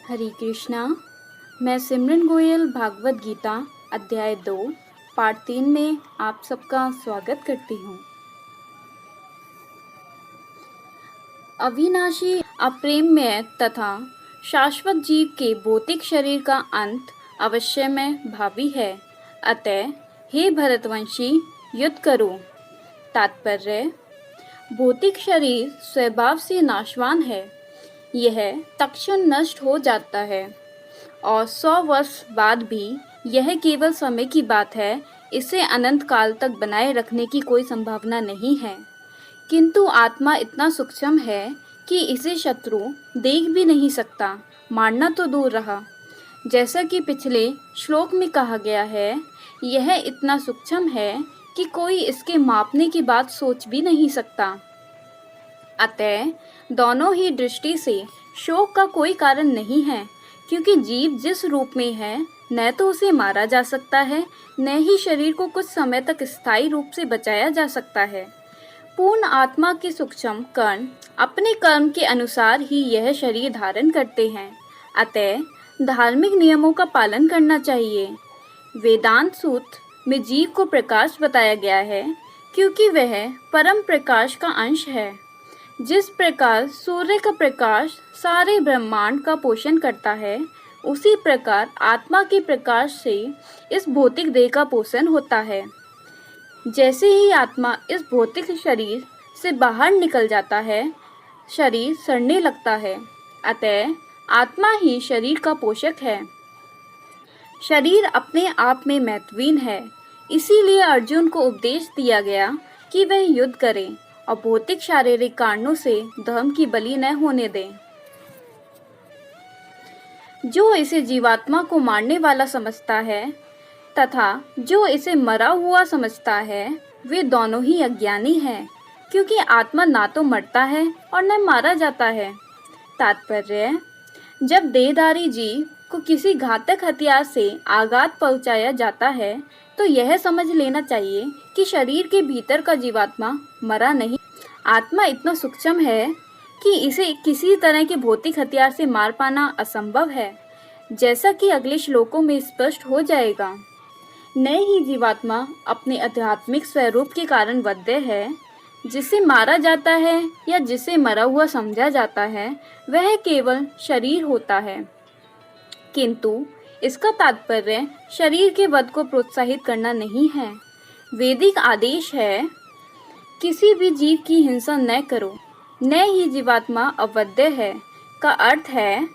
हरे कृष्णा। मैं सिमरन गोयल भागवत गीता अध्याय 2 पाठ 3 में आप सबका स्वागत करती हूँ। अविनाशी, अप्रेम्य तथा शाश्वत जीव के भौतिक शरीर का अंत अवश्यमय भावी है। अतः हे भरतवंशी, युद्ध करो। तात्पर्य: भौतिक शरीर स्वभाव से नाशवान है। यह तत्क्षण नष्ट हो जाता है और 100 वर्ष बाद भी यह केवल समय की बात है। इसे अनंत काल तक बनाए रखने की कोई संभावना नहीं है। किंतु आत्मा इतना सूक्ष्म है कि इसे शत्रु देख भी नहीं सकता, मारना तो दूर रहा। जैसा कि पिछले श्लोक में कहा गया है, यह इतना सूक्ष्म है कि कोई इसके मापने की बात सोच भी नहीं सकता। अतः दोनों ही दृष्टि से शोक का कोई कारण नहीं है, क्योंकि जीव जिस रूप में है, न तो उसे मारा जा सकता है, न ही शरीर को कुछ समय तक स्थायी रूप से बचाया जा सकता है। पूर्ण आत्मा के सूक्ष्म कण अपने कर्म के अनुसार ही यह शरीर धारण करते हैं। अतः धार्मिक नियमों का पालन करना चाहिए। वेदांत सूत्र में जीव को प्रकाश बताया गया है, क्योंकि वह परम प्रकाश का अंश है। जिस प्रकार सूर्य का प्रकाश सारे ब्रह्मांड का पोषण करता है, उसी प्रकार आत्मा के प्रकाश से इस भौतिक देह का पोषण होता है। जैसे ही आत्मा इस भौतिक शरीर से बाहर निकल जाता है, शरीर सड़ने लगता है। अतः आत्मा ही शरीर का पोषक है। शरीर अपने आप में महत्वहीन है। इसीलिए अर्जुन को उपदेश दिया गया कि वह युद्ध करे और भौतिक शारीरिक कारणों से धर्म की बलि न होने दें। जो इसे जीवात्मा को मारने वाला समझता है तथा जो इसे मरा हुआ समझता है, वे दोनों ही अज्ञानी हैं, क्योंकि आत्मा ना तो मरता है और न मारा जाता है। तात्पर्य: जब देहधारी जीव को किसी घातक हथियार से आघात पहुंचाया जाता है, तो यह समझ लेना चाहिए कि शरीर के भीतर का जीवात्मा मरा नहीं। आत्मा इतना सूक्ष्म है कि इसे किसी तरह के भौतिक हथियार से मार पाना असंभव है, जैसा कि अगले श्लोकों में स्पष्ट हो जाएगा। न ही जीवात्मा अपने आध्यात्मिक स्वरूप के कारण बद्ध है। जिसे मारा जाता है या जिसे मरा हुआ समझा जाता है, वह केवल शरीर होता है। किंतु इसका तात्पर्य शरीर के वध को प्रोत्साहित करना नहीं है। वैदिक आदेश है, किसी भी जीव की हिंसा न करो। न ही जीवात्मा अवध्य है का अर्थ है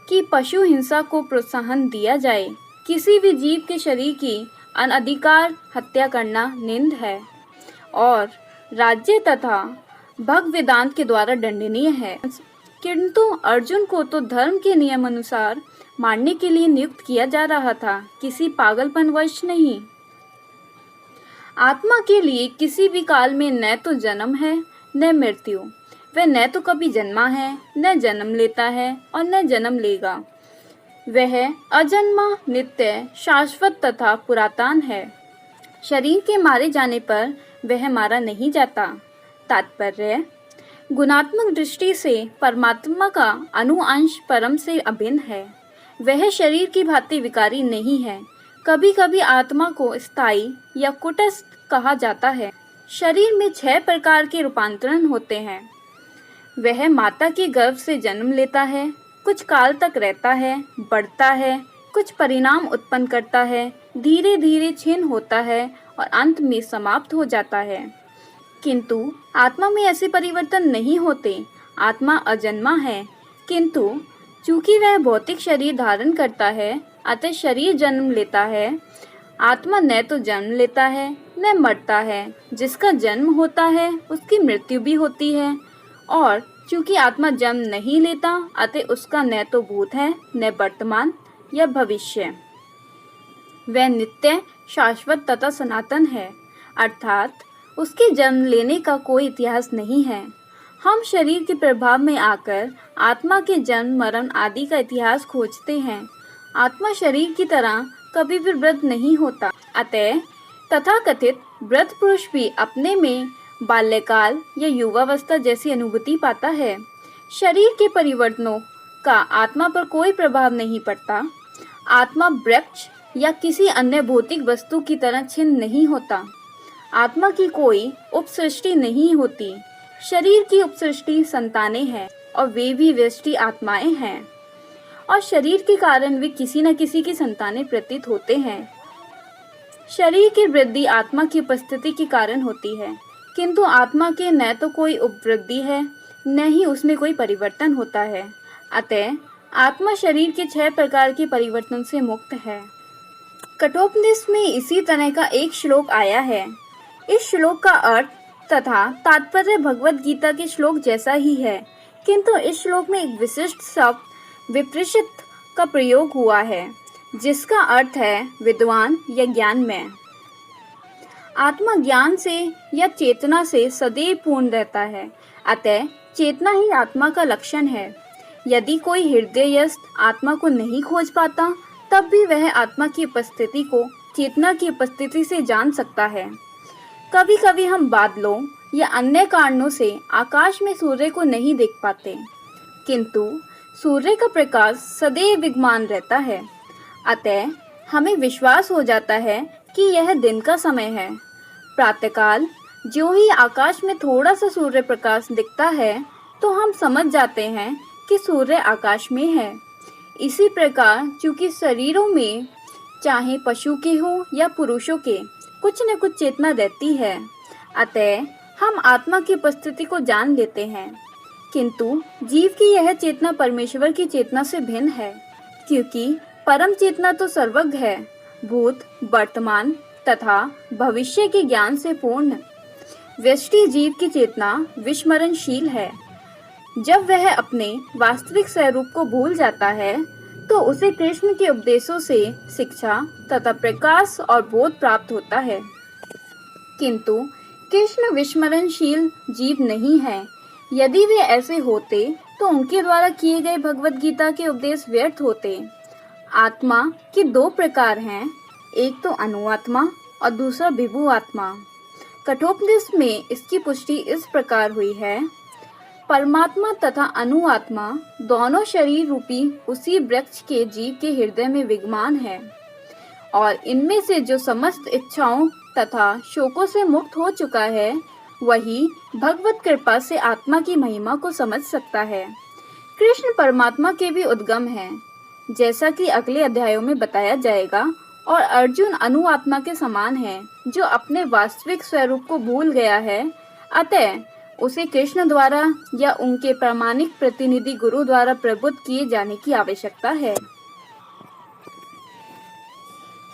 कि पशु हिंसा को प्रोत्साहन दिया जाए। किसी भी जीव के शरीर की अनधिकार हत्या करना निंद है और राज्य तथा भग वेदांत के द्वारा दंडनीय है। किंतु अर्जुन को तो धर्म के नियम अनुसार मारने के लिए नियुक्त किया जा रहा था, किसी पागलपनवश नहीं। आत्मा के लिए किसी भी काल में न तो जन्म है न मृत्यु। वह न तो कभी जन्मा है, न जन्म लेता है और न जन्म लेगा। वह अजन्मा, नित्य, शाश्वत तथा पुरातन है। शरीर के मारे जाने पर वह मारा नहीं जाता। तात्पर्य: गुणात्मक दृष्टि से परमात्मा का अनुअंश परम से अभिन्न है। वह शरीर की भांति विकारी नहीं है। कभी कभी आत्मा को स्थायी या कुटस्थ कहा जाता है। शरीर में 6 प्रकार के रूपांतरण होते हैं। वह माता के गर्भ से जन्म लेता है, कुछ काल तक रहता है, बढ़ता है, कुछ परिणाम उत्पन्न करता है, धीरे धीरे क्षीण होता है और अंत में समाप्त हो जाता है। किंतु आत्मा में ऐसे परिवर्तन नहीं होते। आत्मा अजन्मा है, किंतु चूंकि वह भौतिक शरीर धारण करता है, अतः शरीर जन्म लेता है। आत्मा न तो जन्म लेता है न मरता है। जिसका जन्म होता है उसकी मृत्यु भी होती है, और चूंकि आत्मा जन्म नहीं लेता, अतः उसका न तो भूत है न वर्तमान या भविष्य। वह नित्य, शाश्वत तथा सनातन है, अर्थात उसके जन्म लेने का कोई इतिहास नहीं है। हम शरीर के प्रभाव में आकर आत्मा के जन्म, मरण आदि का इतिहास खोजते हैं। आत्मा शरीर की तरह कभी भी वृद्ध नहीं होता। अतः तथाकथित वृद्ध पुरुष भी अपने में बाल्यकाल या युवावस्था जैसी अनुभूति पाता है। शरीर के परिवर्तनों का आत्मा पर कोई प्रभाव नहीं पड़ता। आत्मा वृक्ष या किसी अन्य भौतिक वस्तु की तरह छिन्न नहीं होता। आत्मा की कोई उपसृष्टि नहीं होती। शरीर की उपसृष्टि संतानें हैं और वे भी व्यष्टि आत्माएं हैं, और शरीर के कारण वे किसी न किसी की संतानें प्रतीत होते हैं। शरीर की वृद्धि आत्मा की उपस्थिति के कारण होती है, किंतु आत्मा के न तो कोई उपवृद्धि है, न ही उसमें कोई परिवर्तन होता है। अतः आत्मा शरीर के 6 प्रकार के परिवर्तन से मुक्त है। कठोपनिषद में इसी तरह का एक श्लोक आया है। इस श्लोक का अर्थ तथा तात्पर्य भगवत गीता के श्लोक जैसा ही है, किंतु इस श्लोक में एक विशिष्ट शब्द विप्रशित का प्रयोग हुआ है, जिसका अर्थ है विद्वान या ज्ञानमय। आत्मा ज्ञान से या चेतना से सदैव पूर्ण रहता है, अतः चेतना ही आत्मा का लक्षण है। यदि कोई हृदयस्थ आत्मा को नहीं खोज पाता, तब भी वह आत्मा की उपस्थिति को चेतना की उपस्थिति से जान सकता है। कभी कभी हम बादलों या अन्य कारणों से आकाश में सूर्य को नहीं देख पाते, किंतु सूर्य का प्रकाश सदैव विद्यमान रहता है, अतः हमें विश्वास हो जाता है कि यह दिन का समय है। प्रातःकाल जो ही आकाश में थोड़ा सा सूर्य प्रकाश दिखता है, तो हम समझ जाते हैं कि सूर्य आकाश में है। इसी प्रकार चूंकि शरीरों में चाहे पशु के हो या पुरुषों के कुछ न कुछ चेतना रहती है, अतः हम आत्मा की उपस्थिति को जान लेते हैं। किंतु जीव की यह चेतना परमेश्वर की चेतना से भिन्न है, क्योंकि परम चेतना तो सर्वज्ञ है, भूत, वर्तमान तथा भविष्य के ज्ञान से पूर्ण। व्यष्टि जीव की चेतना विस्मरणशील है। जब वह अपने वास्तविक स्वरूप को भूल जाता है, तो उसे कृष्ण के उपदेशों से शिक्षा तथा प्रकाश और बोध प्राप्त होता है। किंतु कृष्ण विस्मरणशील जीव नहीं है। यदि वे ऐसे होते तो उनके द्वारा किए गए भगवत गीता के उपदेश व्यर्थ होते। आत्मा के 2 प्रकार हैं, एक तो अनुआत्मा और दूसरा विभु आत्मा। कठोपनिषद में इसकी पुष्टि इस प्रकार हुई है। परमात्मा तथा अनुआत्मा दोनों शरीर रूपी उसी वृक्ष के जीव के हृदय में विद्यमान है, और इनमें से जो समस्त इच्छाओं तथा शोकों से मुक्त हो चुका है, वही भगवत कृपा से आत्मा की महिमा को समझ सकता है। कृष्ण परमात्मा के भी उद्गम है, जैसा कि अगले अध्यायों में बताया जाएगा, और अर्जुन अनुआत्मा के समान है, जो अपने वास्तविक स्वरूप को भूल गया है। अतः उसे कृष्ण द्वारा या उनके प्रामाणिक प्रतिनिधि गुरु द्वारा प्रबुद्ध किए जाने की आवश्यकता है।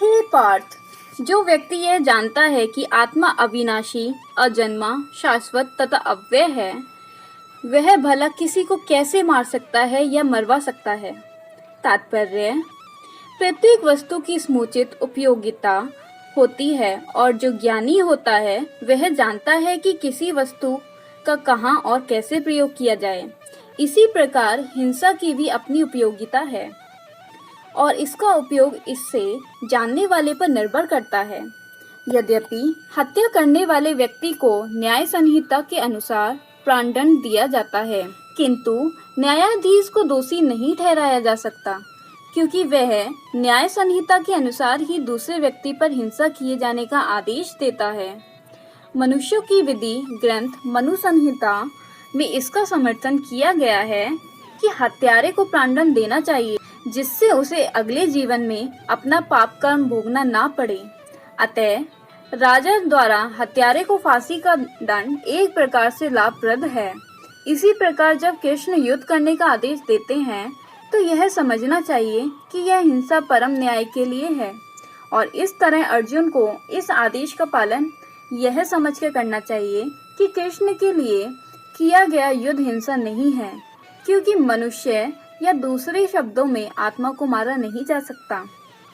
हे पार्थ, जो व्यक्ति यह जानता है कि आत्मा अविनाशी, अजन्मा, शाश्वत तथा अव्यय है, वह भला किसी को कैसे मार सकता है या मरवा सकता है। तात्पर्य: प्रत्येक वस्तु की समुचित उपयोगिता होती है, और जो ज्ञानी होता है वह जानता है कि किसी वस्तु का कहाँ और कैसे प्रयोग किया जाए। इसी प्रकार हिंसा की भी अपनी उपयोगिता है, और इसका उपयोग इससे जानने वाले पर निर्भर करता है। यद्यपि हत्या करने वाले व्यक्ति को न्याय संहिता के अनुसार प्राणदंड दिया जाता है, किंतु न्यायाधीश को दोषी नहीं ठहराया जा सकता, क्योंकि वह न्याय संहिता के अनुसार ही दूसरे व्यक्ति पर हिंसा किए जाने का आदेश देता है। मनुष्यों की विधि ग्रंथ मनु संहिता में इसका समर्थन किया गया है कि हत्यारे को प्राणदंड देना चाहिए, जिससे उसे अगले जीवन में अपना पाप कर्म भोगना ना पड़े। अतः राजा द्वारा हत्यारे को फांसी का दंड एक प्रकार से लाभप्रद है। इसी प्रकार जब कृष्ण युद्ध करने का आदेश देते हैं, तो यह समझना चाहिए कि यह हिंसा परम न्याय के लिए है, और इस तरह अर्जुन को इस आदेश का पालन यह समझ कर करना चाहिए कि कृष्ण के लिए किया गया युद्ध हिंसा नहीं है, क्योंकि मनुष्य या दूसरे शब्दों में आत्मा को मारा नहीं जा सकता।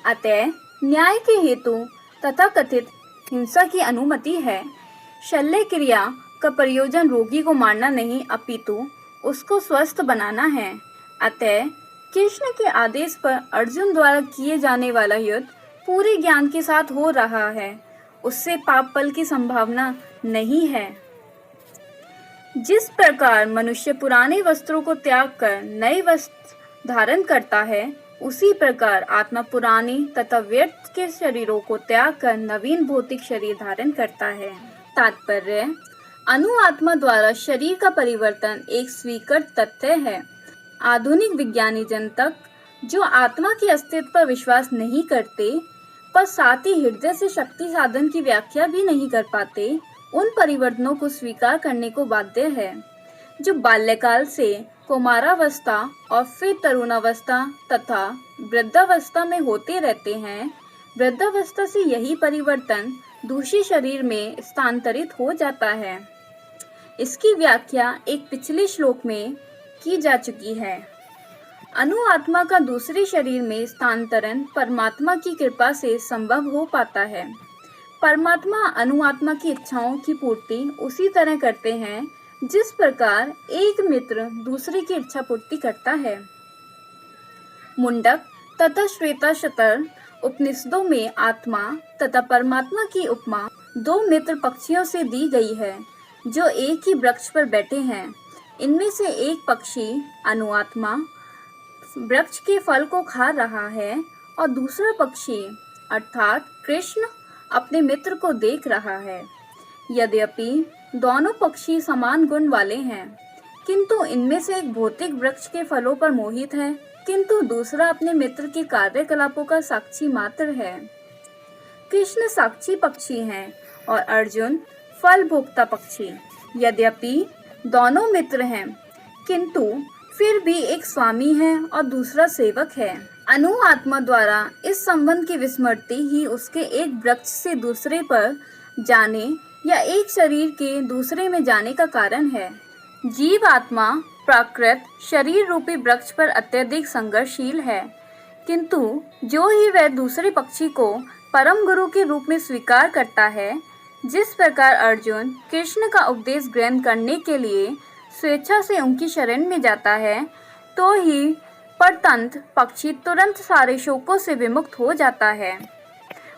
अतः न्याय के हेतु तथा कथित हिंसा की अनुमति है। शल्य क्रिया का प्रयोजन रोगी को मारना नहीं, अपितु उसको स्वस्थ बनाना है। अतः कृष्ण के आदेश पर अर्जुन द्वारा किए जाने वाला युद्ध पूरे ज्ञान के साथ हो रहा है, उससे पाप फल की संभावना नहीं है। जिस प्रकार मनुष्य पुराने वस्त्रों को त्याग कर नए वस्त्र धारण करता है, उसी प्रकार आत्मा पुराने तथा व्यर्थ के शरीरों को त्याग कर नवीन भौतिक शरीर धारण करता है। तात्पर्य: अणु आत्मा द्वारा शरीर का परिवर्तन एक स्वीकृत तथ्य है। आधुनिक विज्ञानी जन तक जो आत्मा के अस्तित्व पर विश्वास नहीं करते, पर साथ ही हृदय से शक्ति साधन की व्याख्या भी नहीं कर पाते, उन परिवर्तनों को स्वीकार करने को बाध्य है जो बाल्यकाल से कुमारावस्था और फिर तरुणावस्था तथा वृद्धावस्था में होते रहते हैं। वृद्धावस्था से यही परिवर्तन दूसरे शरीर में स्थानांतरित हो जाता है। इसकी व्याख्या एक पिछले श्लोक में की जा चुकी है। अणु आत्मा का दूसरे शरीर में स्थानांतरण परमात्मा की कृपा से संभव हो पाता है। परमात्मा अणु आत्मा की इच्छाओं की पूर्ति उसी तरह करते हैं जिस प्रकार एक मित्र दूसरे की इच्छा पूर्ति करता है। मुंडक तथा श्वेताश्वतर उपनिषदों में आत्मा तथा परमात्मा की उपमा दो मित्र पक्षियों से दी गई है जो एक ही वृक्ष पर बैठे हैं। इनमें से एक पक्षी अनुआत्मा वृक्ष के फल को खा रहा है और दूसरा पक्षी अर्थात कृष्ण अपने मित्र को देख रहा है। यद्यपि दोनों पक्षी समान गुण वाले हैं, किंतु इनमें से एक भौतिक वृक्ष के फलों पर मोहित है, किंतु दूसरा अपने मित्र के कार्यकलापों का साक्षी मात्र है। कृष्ण साक्षी पक्षी हैं और अर्जुन फल भोक्ता पक्षी। यद्यपि दोनों मित्र हैं, किंतु फिर भी एक स्वामी है और दूसरा सेवक है। अणु आत्मा द्वारा इस संबंध की विस्मृति ही उसके एक वृक्ष से दूसरे पर जाने या एक शरीर के दूसरे में जाने का कारण है। जीव आत्मा प्राकृत शरीर रूपी वृक्ष पर अत्यधिक संघर्षशील है, किंतु जो ही वह दूसरे पक्षी को परम गुरु के रूप में स्वीकार करता है, जिस प्रकार अर्जुन कृष्ण का उपदेश ग्रहण करने के लिए स्वेच्छा से उनकी शरण में जाता है, तो ही परतंत्र पक्षी तुरंत सारे शोकों से विमुक्त हो जाता है।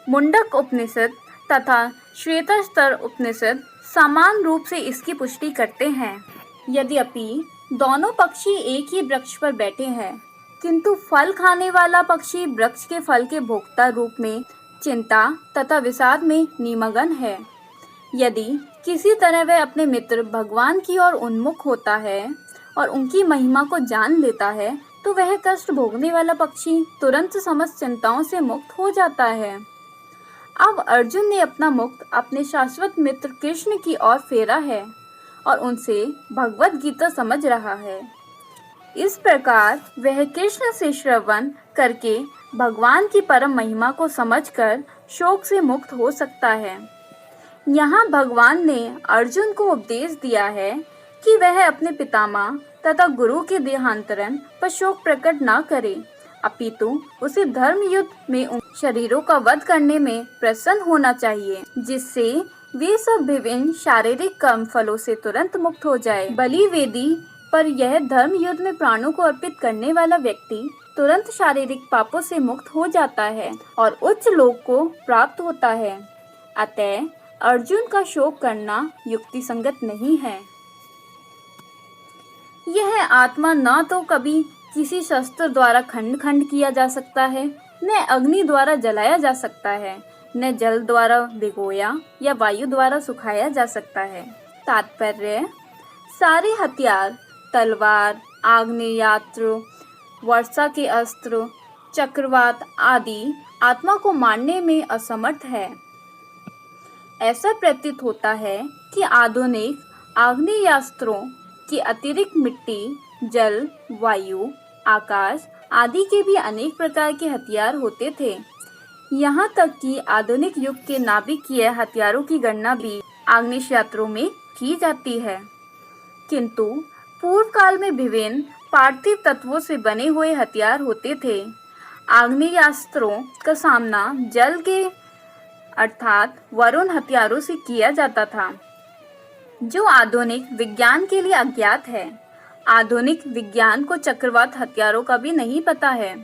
मुंडक उपनिषद तथा श्वेताश्वतर उपनिषद समान रूप से इसकी पुष्टि करते हैं। यद्यपि दोनों पक्षी एक ही वृक्ष पर बैठे हैं, किंतु फल खाने वाला पक्षी वृक्ष के फल के भोक्ता रूप में चिंता तथा विषाद में निमग्न है। यदि किसी तरह वह अपने मित्र भगवान की ओर उन्मुख होता है और उनकी महिमा को जान लेता है, तो वह कष्ट भोगने वाला पक्षी तुरंत समस्त चिंताओं से मुक्त हो जाता है। अब अर्जुन ने अपना मुख अपने शाश्वत मित्र कृष्ण की ओर फेरा है और उनसे भगवत गीता समझ रहा है। इस प्रकार वह कृष्ण से श्रवण करके भगवान की परम महिमा को समझकर शोक से मुक्त हो सकता है। यहाँ भगवान ने अर्जुन को उपदेश दिया है कि वह अपने पितामह तथा गुरु के देहांतरण पर शोक प्रकट न करे, अपितु उसे धर्म युद्ध में उन शरीरों का वध करने में प्रसन्न होना चाहिए, जिससे वे सब विभिन्न शारीरिक कर्म फलों से तुरंत मुक्त हो जाए। बलि वेदी पर यह धर्म युद्ध में प्राणों को अर्पित करने वाला व्यक्ति तुरंत शारीरिक पापों से मुक्त हो जाता है और उच्च लोक को प्राप्त होता है। अतः अर्जुन का शोक करना युक्ति संगत नहीं है। यह आत्मा न तो कभी किसी शस्त्र द्वारा खंड खंड किया जा सकता है, न अग्नि द्वारा जलाया जा सकता है, न जल द्वारा भिगोया या वायु द्वारा सुखाया जा सकता है। तात्पर्य: सारे हथियार, तलवार, आग्नेयास्त्र, वर्षा के अस्त्र, चक्रवात आदि आत्मा को मारने में असमर्थ है। ऐसा प्रतीत होता है कि आधुनिक आग्नेयास्त्रों के अतिरिक्त मिट्टी, जल, वायु, आकाश आदि के भी अनेक प्रकार के हथियार होते थे। यहाँ तक कि आधुनिक युग के नाभिकीय हथियारों की गणना भी आग्नेयास्त्रों में की जाती है, किंतु पूर्व काल में विभिन्न पार्थिव तत्वों से बने हुए हथियार होते थे। आग्नेयास्त्रों का सामना जल के अर्थात वरुण हथियारों से किया जाता था, जो आधुनिक विज्ञान के लिए अज्ञात है। आधुनिक विज्ञान को चक्रवात हथियारों का भी नहीं पता है।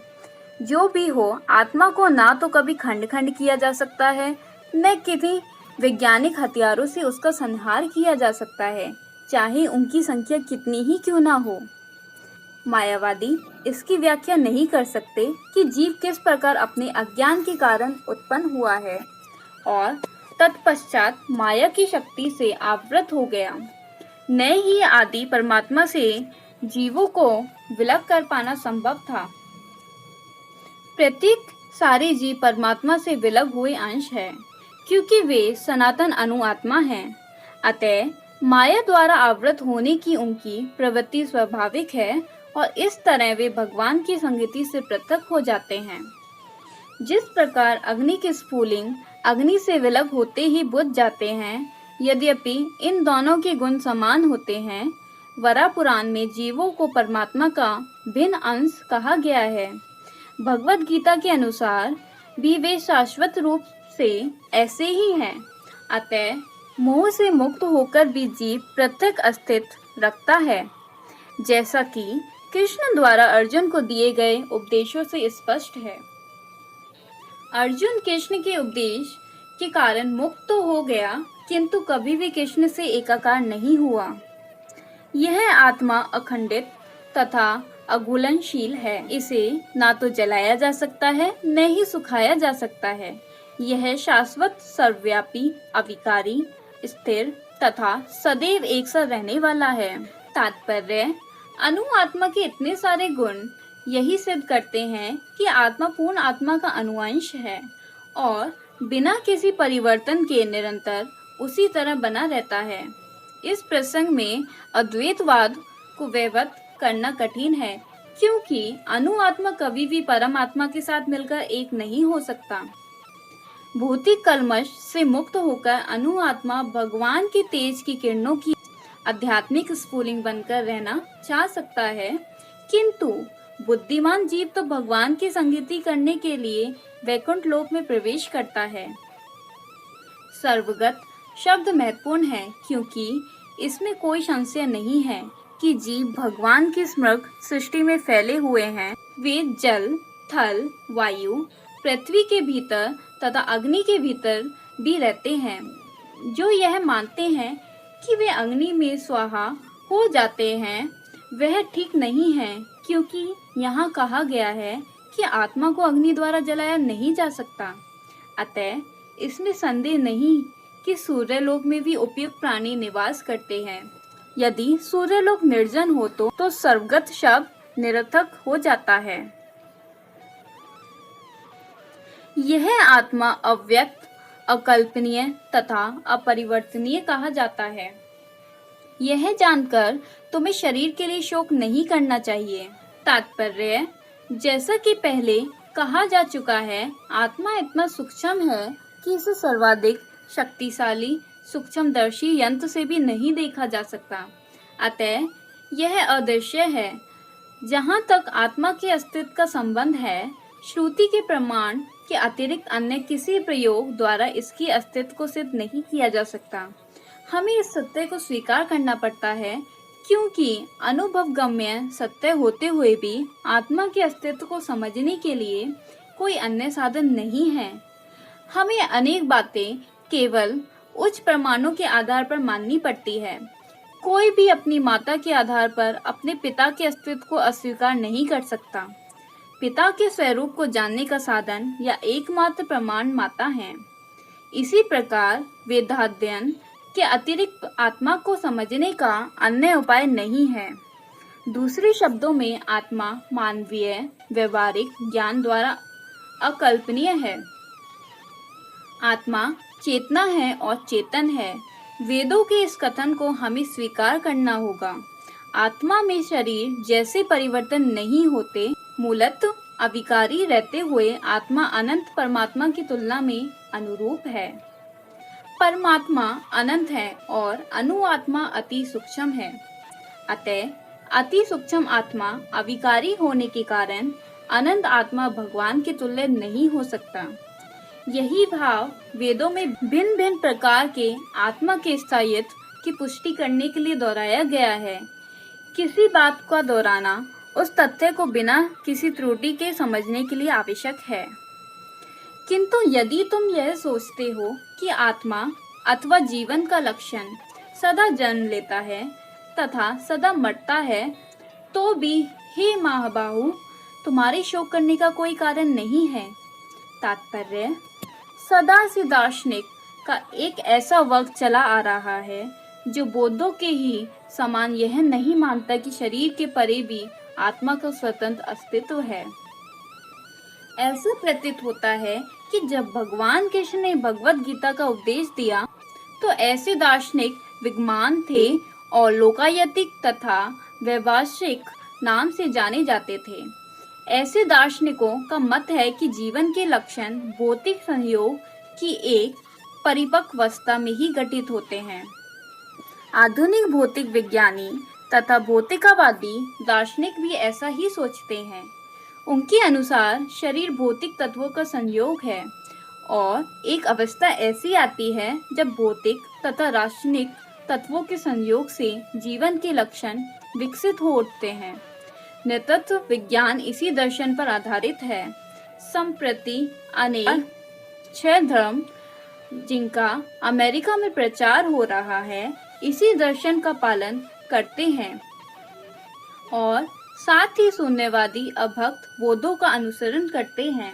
जो भी हो, आत्मा को ना तो कभी खंड खंड किया जा सकता है, न किसी वैज्ञानिक हथियारों से उसका संहार किया जा सकता है, चाहे उनकी संख्या कितनी ही क्यों ना हो। मायावादी इसकी व्याख्या नहीं कर सकते कि जीव किस प्रकार अपने अज्ञान के कारण उत्पन्न हुआ है और तत्पश्चात माया की शक्ति से आवृत हो गया। न ही आदि परमात्मा से जीवों को विलग कर पाना संभव था। प्रत्येक सारे जीव परमात्मा से विलग हुए अंश है, क्योंकि वे सनातन अनु आत्मा हैं। अतः माया द्वारा आवृत होने की उनकी प्रवृत्ति स्वाभाविक है और इस तरह वे भगवान की संगति से पृथक हो जाते हैं। जिस प्रकार अग्नि के स्फुलिंग अग्नि से विलग होते ही बुझ जाते हैं, यद्यपि इन दोनों के गुण समान होते हैं, वरा पुराण में जीवों को परमात्मा का भिन्न अंश कहा गया है। भगवत गीता के अनुसार भी वे शाश्वत रूप से ऐसे ही हैं। अतः मोह से मुक्त होकर भी जीव पृथक अस्तित्व रखता है, जैसा कि कृष्ण द्वारा अर्जुन को दिए गए उपदेशों से स्पष्ट है। अर्जुन कृष्ण के उपदेश के कारण मुक्त तो हो गया, किंतु कभी भी कृष्ण से एकाकार नहीं हुआ। यह आत्मा अखंडित तथा अघुलनशील है। इसे ना तो जलाया जा सकता है, न ही सुखाया जा सकता है। यह शाश्वत, सर्वव्यापी, अविकारी, स्थिर तथा सदैव एक साथ रहने वाला है। तात्पर्य, अनु आत्मा के इतने सारे गुण यही सिद्ध करते हैं कि आत्मा पूर्ण आत्मा का अनुअंश है और बिना किसी परिवर्तन के निरंतर उसी तरह बना रहता है। इस प्रसंग में अद्वैतवाद को वैवत करना कठिन है, क्योंकि अनु आत्मा कभी भी परम आत्मा के साथ मिलकर एक नहीं हो सकता। भौतिक कलमश से मुक्त होकर अनु आत्मा भगवान के तेज की किरणों की आध्यात्मिक स्फुलिंग बनकर रहना चाह सकता है, किंतु बुद्धिमान जीव तो भगवान की संगति करने के लिए वैकुंठ लोक में प्रवेश करता है। सर्वगत शब्द महत्वपूर्ण है, क्योंकि इसमें कोई संशय नहीं है कि जीव भगवान की समग्र सृष्टि में फैले हुए हैं। वे जल, थल, वायु, पृथ्वी के भीतर तथा अग्नि के भीतर भी रहते हैं। जो यह मानते हैं कि वे अग्नि में स्वाहा हो जाते हैं, वह ठीक नहीं है, क्योंकि यहाँ कहा गया है कि आत्मा को अग्नि द्वारा जलाया नहीं जा सकता। अतः इसमें संदेह नहीं कि सूर्यलोक में भी उपयुक्त प्राणी निवास करते हैं। यदि सूर्यलोक निर्जन हो तो सर्वगत शब्द निरर्थक हो जाता है। यह आत्मा अव्यक्त, अकल्पनीय तथा अपरिवर्तनीय कहा जाता है। यह जानकर तुम्हें शरीर के लिए शोक नहीं करना चाहिए। तात्पर्य, जैसा कि पहले कहा जा चुका है, आत्मा इतना सूक्ष्म है कि इसे सर्वाधिक शक्तिशाली सूक्ष्मदर्शी यंत्र से भी नहीं देखा जा सकता। अतः यह अदृश्य है। जहाँ तक आत्मा के अस्तित्व का संबंध है, श्रुति के प्रमाण के अतिरिक्त अन्य किसी प्रयोग द्वारा इसकी अस्तित्व को सिद्ध नहीं किया जा सकता। हमें इस सत्य को स्वीकार करना पड़ता है, क्योंकि अनुभवगम्य सत्य होते हुए भी आत्मा के अस्तित्व को समझने के लिए कोई अन्य साधन नहीं है। हमें अनेक बातें केवल उच्च प्रमाणों के आधार पर माननी पड़ती है। कोई भी अपनी माता के आधार पर अपने पिता के अस्तित्व को अस्वीकार नहीं कर सकता। पिता के स्वरूप को जानने का साधन या एकमात्र प्रमाण माता है। इसी प्रकार वेदाध्ययन के अतिरिक्त आत्मा को समझने का अन्य उपाय नहीं है। दूसरे शब्दों में आत्मा मानवीय व्यवहारिक ज्ञान द्वारा अकल्पनीय है। आत्मा चेतना है और चेतन है। वेदों के इस कथन को हमें स्वीकार करना होगा। आत्मा में शरीर जैसे परिवर्तन नहीं होते, मूलतः अविकारी रहते हुए आत्मा अनंत परमात्मा की तुलना में अनुरूप है। परमात्मा अनंत है और अनु आत्मा अति सूक्ष्म है। अतः अति सूक्ष्म आत्मा अविकारी होने के कारण अनंत आत्मा भगवान के तुल्य नहीं हो सकता। यही भाव वेदों में भिन्न भिन्न प्रकार के आत्मा के स्थायित्व की पुष्टि करने के लिए दोहराया गया है। किसी बात का दोहराना उस तथ्य को बिना किसी त्रुटि के समझने के लिए आवश्यक है। किंतु यदि तुम यह सोचते हो कि आत्मा अथवा जीवन का लक्षण सदा जन्म लेता है तथा सदा मरता है, तो भी हे महाबाहु, तुम्हारे शोक करने का कोई कारण नहीं है। तात्पर्य, सदा से दार्शनिक का एक ऐसा वक्त चला आ रहा है जो बौद्धों के ही समान यह नहीं मानता कि शरीर के परे भी आत्मा का स्वतंत्र अस्तित्व है। ऐसा प्रतीत होता है कि जब भगवान कृष्ण ने भगवत गीता का उपदेश दिया तो ऐसे दार्शनिक विद्वान थे और लोकायतिक तथा वैभाषिक नाम से जाने जाते थे। ऐसे दार्शनिकों का मत है कि जीवन के लक्षण भौतिक संयोग की एक परिपक्वावस्था में ही घटित होते हैं। आधुनिक भौतिक विज्ञानी तथा भौतिकवादी दार्शनिक भी ऐसा ही सोचते हैं। उनके अनुसार शरीर भौतिक तत्वों का संयोग है और एक अवस्था ऐसी आती है जब भौतिक तथा रासायनिक तत्वों के संयोग से जीवन के लक्षण विकसित हो उठते हैं। नृतत्व विज्ञान इसी दर्शन पर आधारित है। संप्रति अनेक क्षय धर्म जिनका अमेरिका में प्रचार हो रहा है इसी दर्शन का पालन करते हैं और साथ ही शून्यवादी अभक्त बोधों का अनुसरण करते हैं।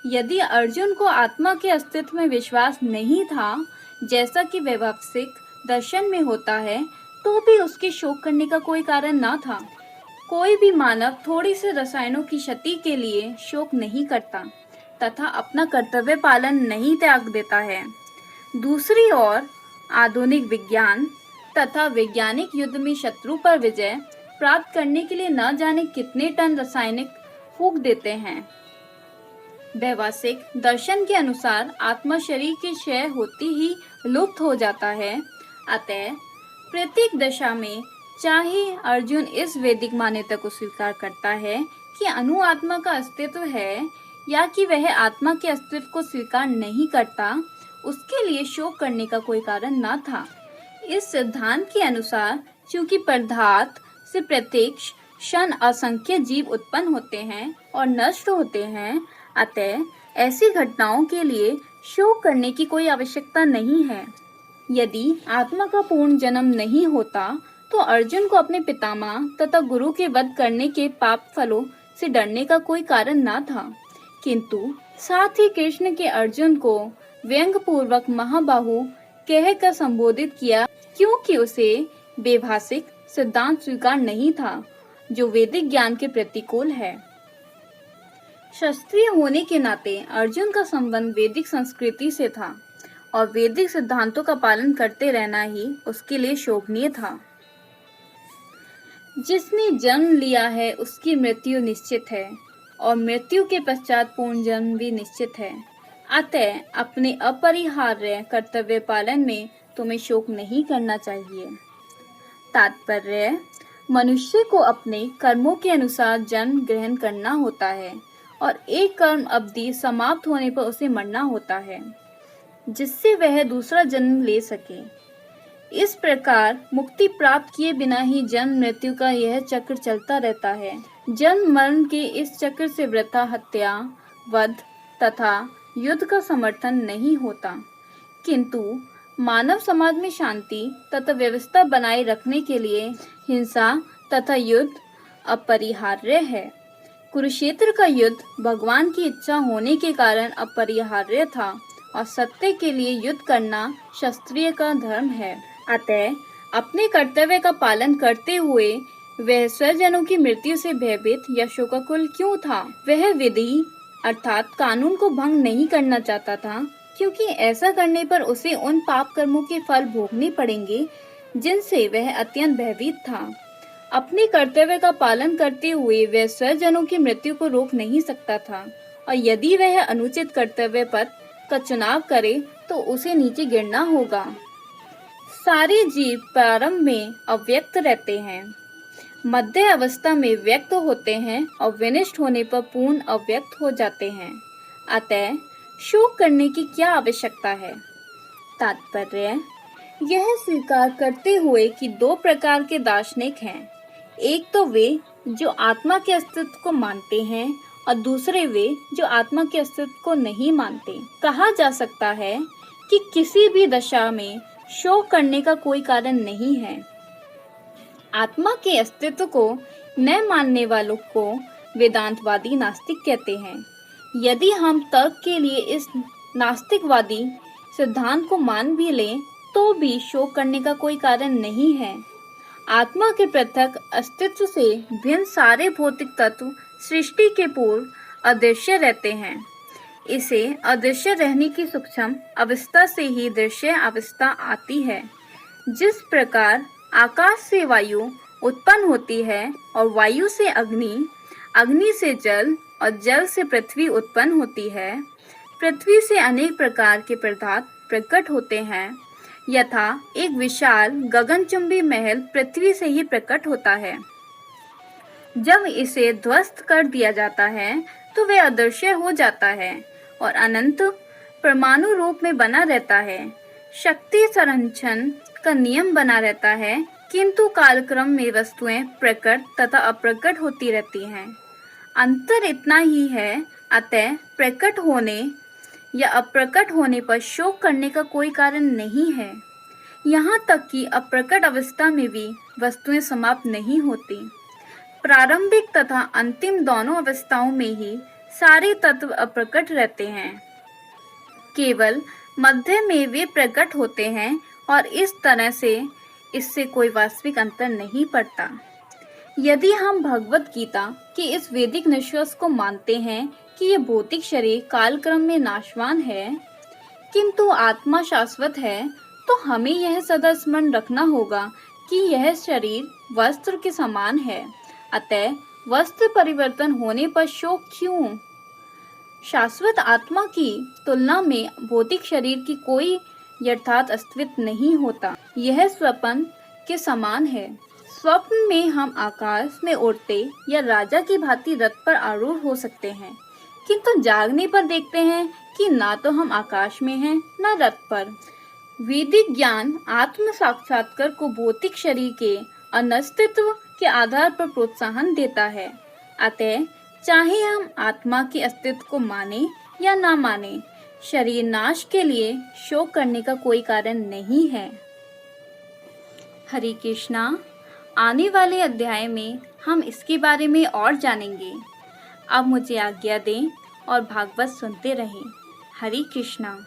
यदि अर्जुन को आत्मा के अस्तित्व में विश्वास नहीं था, जैसा कि वैभाषिक दर्शन में होता है, तो भी उसके शोक करने का कोई कारण न था। कोई भी मानव थोड़ी से रसायनों की क्षति के लिए शोक नहीं करता तथा अपना कर्तव्य पालन नहीं त्याग देता है। दूसरी ओर आधुनिक विज्ञान तथा वैज्ञानिक युद्ध में शत्रु पर विजय प्राप्त करने के लिए न जाने कितने टन रासायनिक फूंक देते हैं। वैभाषिक दर्शन के अनुसार आत्मा शरीर के क्षय होती ही लुप्त हो जाता है। अतः प्रत्येक दशा में चाहे अर्जुन इस वैदिक मान्यता को स्वीकार करता है कि अणु आत्मा का अस्तित्व है या कि वह आत्मा के अस्तित्व को स्वीकार नहीं करता, उसके लिए शोक करने का कोई कारण न था। इस सिद्धांत के अनुसार चूंकि पदार्थ से प्रत्येक क्षण असंख्य जीव उत्पन्न होते हैं और नष्ट होते हैं, अतः ऐसी घटनाओं के लिए शोक करने की कोई आवश्यकता नहीं है। यदि आत्मा का पूर्ण जन्म नहीं होता तो अर्जुन को अपने पितामह तथा गुरु के वध करने के पाप फलों से डरने का कोई कारण न था, किंतु साथ ही कृष्ण के अर्जुन को व्यंग पूर्वक महाबाहु कहकर संबोधित किया, क्योंकि उसे वैभाषिक सिद्धांत स्वीकार नहीं था जो वैदिक ज्ञान के प्रतिकूल है। शास्त्रीय होने के नाते अर्जुन का संबंध वैदिक संस्कृति से था और वैदिक सिद्धांतों का पालन करते रहना ही उसके लिए शोभनीय था। जिसने जन्म लिया है उसकी मृत्यु निश्चित है और मृत्यु के पश्चात पूर्ण जन्म भी निश्चित है। अतः अपने अपरिहार्य कर्तव्य पालन में तुम्हें शोक नहीं करना चाहिए। तात्पर्य, मनुष्य को अपने कर्मों के अनुसार जन्म ग्रहण करना होता है और एक कर्म अवधि समाप्त होने पर उसे मरना होता है, जिससे वह दूसरा जन्म ले सके। इस प्रकार मुक्ति प्राप्त किए बिना ही जन्म मृत्यु का यह चक्र चलता रहता है। जन्म मरण के इस चक्र से वृथा, हत्या, वध तथा युद्ध का समर्थन नहीं होता, किंतु मानव समाज में शांति तथा व्यवस्था बनाए रखने के लिए हिंसा तथा युद्ध अपरिहार्य है। कुरुक्षेत्र का युद्ध भगवान की इच्छा होने के कारण अपरिहार्य था और सत्य के लिए युद्ध करना शास्त्रीय का धर्म है। अतः अपने कर्तव्य का पालन करते हुए वह स्वजनों की मृत्यु से भयभीत या शोकाकुल क्यों था? वह विधि अर्थात कानून को भंग नहीं करना चाहता था, क्योंकि ऐसा करने पर उसे उन पाप कर्मों के फल भोगने पड़ेंगे जिनसे वह अत्यंत भयभीत था। अपने कर्तव्य का पालन करते हुए वह स्वजनों की मृत्यु को रोक नहीं सकता था और यदि वह अनुचित कर्तव्य पथ का चुनाव करे तो उसे नीचे गिरना होगा। सारे जीव प्रारंभ में अव्यक्त रहते हैं, मध्य अवस्था में व्यक्त होते हैं और विनष्ट होने पर पूर्ण अव्यक्त हो जाते हैं। अतः शोक करने की क्या आवश्यकता है? तात्पर्य, यह स्वीकार करते हुए कि दो प्रकार के दार्शनिक हैं, एक तो वे जो आत्मा के अस्तित्व को मानते हैं और दूसरे वे जो आत्मा के अस्तित्व को नहीं मानते। कहा जा सकता है कि किसी भी दशा में शोक करने का कोई कारण नहीं है। आत्मा के अस्तित्व को न मानने वालों को वेदांतवादी नास्तिक कहते हैं। यदि हम तर्क के लिए इस नास्तिकवादी सिद्धांत को मान भी लें तो भी शोक करने का कोई कारण नहीं है। आत्मा के पृथक अस्तित्व से भिन्न सारे भौतिक तत्व सृष्टि के पूर्व अदृश्य रहते हैं। इसे अदृश्य रहने की सूक्ष्म अवस्था से ही दृश्य अवस्था आती है। जिस प्रकार आकाश से वायु उत्पन्न होती है और वायु से अग्नि, अग्नि से जल और जल से पृथ्वी उत्पन्न होती है, पृथ्वी से अनेक प्रकार के पदार्थ प्रकट होते हैं, यथा एक विशाल गगनचुंबी महल पृथ्वी से ही प्रकट होता है। जब इसे ध्वस्त कर दिया जाता है तो वह अदृश्य हो जाता है और अनंत परमाणु रूप में बना रहता है। शक्ति संरक्षण का नियम बना रहता है, किंतु कालक्रम में वस्तुएं प्रकट तथा अप्रकट होती रहती हैं। अंतर इतना ही है, अतः प्रकट होने या अप्रकट होने पर शोक करने का कोई कारण नहीं है। यहाँ तक कि अप्रकट अवस्था में भी वस्तुएं समाप्त नहीं होती। प्रारंभिक तथा अंतिम दोनों अवस्थाओं में ही सारे तत्व अप्रकट रहते हैं, केवल मध्य में वे प्रकट होते हैं और इस तरह से इससे कोई वास्तविक अंतर नहीं पड़ता। यदि हम भगवत गीता के इस वैदिक निष्कर्ष को मानते हैं कि यह भौतिक शरीर कालक्रम में नाशवान है किंतु आत्मा शाश्वत है, तो हमें यह सदा स्मरण रखना होगा कि यह शरीर वस्त्र के समान है। अतः वस्त्र परिवर्तन होने पर शोक क्यों? शाश्वत आत्मा की तुलना में भौतिक शरीर की कोई यथार्थ अस्तित्व नहीं होता। यह स्वप्न के समान है। स्वप्न में हम आकाश में उड़ते या राजा की भांति रथ पर आरूढ़ हो सकते हैं, किंतु जागने पर देखते हैं कि ना तो हम आकाश में हैं न रथ पर। वैदिक ज्ञान आत्म साक्षात्कार को भौतिक शरीर के अनस्तित्व के आधार पर प्रोत्साहन देता है। अतः चाहे हम आत्मा के अस्तित्व को माने या ना माने, शरीर नाश के लिए शोक करने का कोई कारण नहीं है। हरे कृष्णा। आने वाले अध्याय में हम इसके बारे में और जानेंगे। अब मुझे आज्ञा दें और भागवत सुनते रहें। हरे कृष्णा।